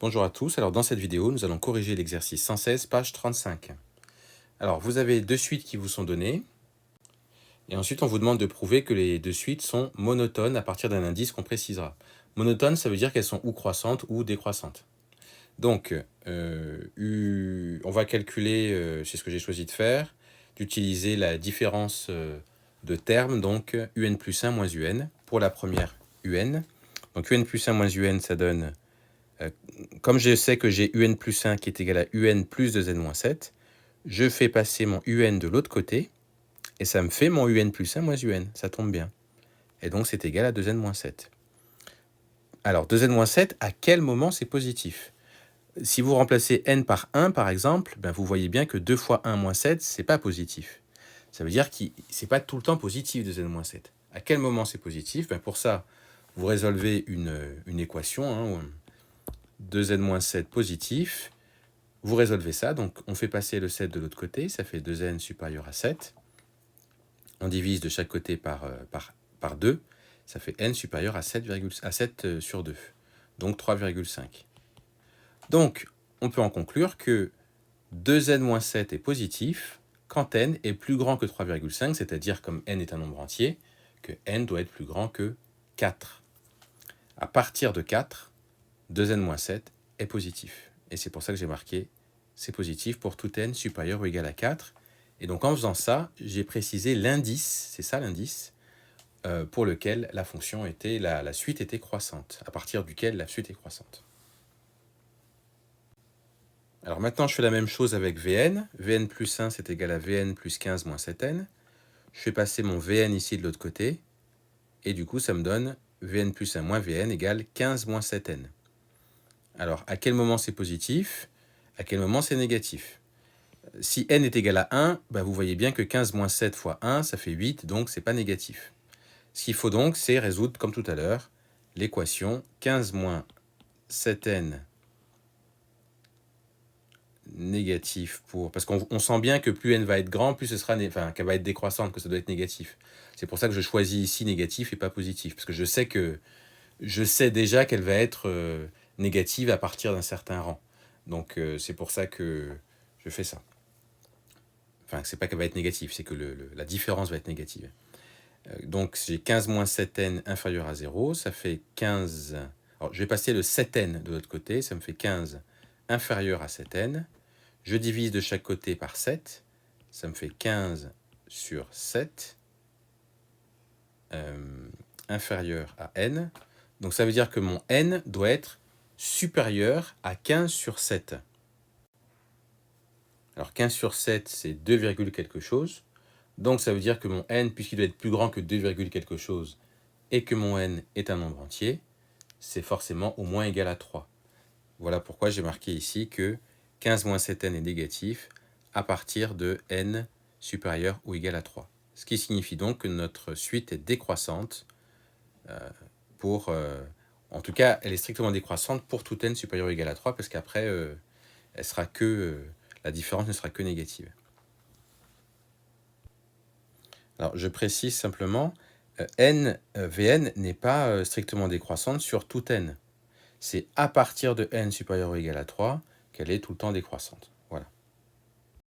Bonjour à tous, alors dans cette vidéo, nous allons corriger l'exercice 116, page 35. Alors, vous avez deux suites qui vous sont données, et ensuite on vous demande de prouver que les deux suites sont monotones à partir d'un indice qu'on précisera. Monotone, ça veut dire qu'elles sont ou croissantes ou décroissantes. Donc, on va calculer, c'est ce que j'ai choisi de faire, d'utiliser la différence de termes, donc un plus 1 moins un, pour la première un. Donc un plus 1 moins un, ça donne... Comme je sais que j'ai un plus 1 qui est égal à un plus 2n-7, je fais passer mon un de l'autre côté, et ça me fait mon un plus 1 moins un, ça tombe bien. Et donc c'est égal à 2n-7. Alors 2n-7, à quel moment c'est positif? Si vous remplacez n par 1 par exemple, ben vous voyez bien que 2 fois 1 moins 7, c'est pas positif. Ça veut dire que c'est pas tout le temps positif 2n-7. À quel moment c'est positif? Ben pour ça, vous résolvez une équation, 2n-7 positif. Vous résolvez ça, donc on fait passer le 7 de l'autre côté, ça fait 2n supérieur à 7. On divise de chaque côté par 2, ça fait n supérieur à 7 sur 2, donc 3,5. Donc, on peut en conclure que 2n-7 est positif quand n est plus grand que 3,5, c'est-à-dire comme n est un nombre entier, que n doit être plus grand que 4. À partir de 4, 2n-7 est positif. Et c'est pour ça que j'ai marqué c'est positif pour tout n supérieur ou égal à 4. Et donc en faisant ça, j'ai précisé l'indice, c'est ça l'indice, pour lequel la fonction était, la suite était croissante, à partir duquel la suite est croissante. Alors maintenant, je fais la même chose avec Vn. Vn plus 1, c'est égal à Vn plus 15 moins 7n. Je fais passer mon Vn ici de l'autre côté. Et du coup, ça me donne Vn plus 1 moins Vn égale 15 moins 7n. Alors, à quel moment c'est positif? À quel moment c'est négatif? Si n est égal à 1, bah vous voyez bien que 15 moins 7 fois 1, ça fait 8, donc c'est pas négatif. Ce qu'il faut donc, c'est résoudre, comme tout à l'heure, l'équation 15 moins 7n négatif pour... Parce qu'on sent bien que plus n va être grand, plus ce sera... Enfin, qu'elle va être décroissante, que ça doit être négatif. C'est pour ça que je choisis ici négatif et pas positif. Parce que je sais déjà qu'elle va être négative à partir d'un certain rang. Donc c'est pour ça que je fais ça. Enfin, c'est pas qu'elle va être négative, c'est que la différence va être négative. Donc j'ai 15 moins 7n inférieur à 0, ça fait 15... Alors je vais passer le 7n de l'autre côté, ça me fait 15 inférieur à 7n. Je divise de chaque côté par 7, ça me fait 15 sur 7 inférieur à n. Donc ça veut dire que mon n doit être supérieur à 15 sur 7. Alors 15 sur 7, c'est 2, quelque chose. Donc ça veut dire que mon n, puisqu'il doit être plus grand que 2, quelque chose, et que mon n est un nombre entier, c'est forcément au moins égal à 3. Voilà pourquoi j'ai marqué ici que 15 moins 7n est négatif à partir de n supérieur ou égal à 3. Ce qui signifie donc que notre suite est décroissante en tout cas, elle est strictement décroissante pour tout n supérieur ou égal à 3, parce qu'après, la différence ne sera que négative. Alors, je précise simplement, Vn n'est pas strictement décroissante sur tout n. C'est à partir de n supérieur ou égal à 3 qu'elle est tout le temps décroissante.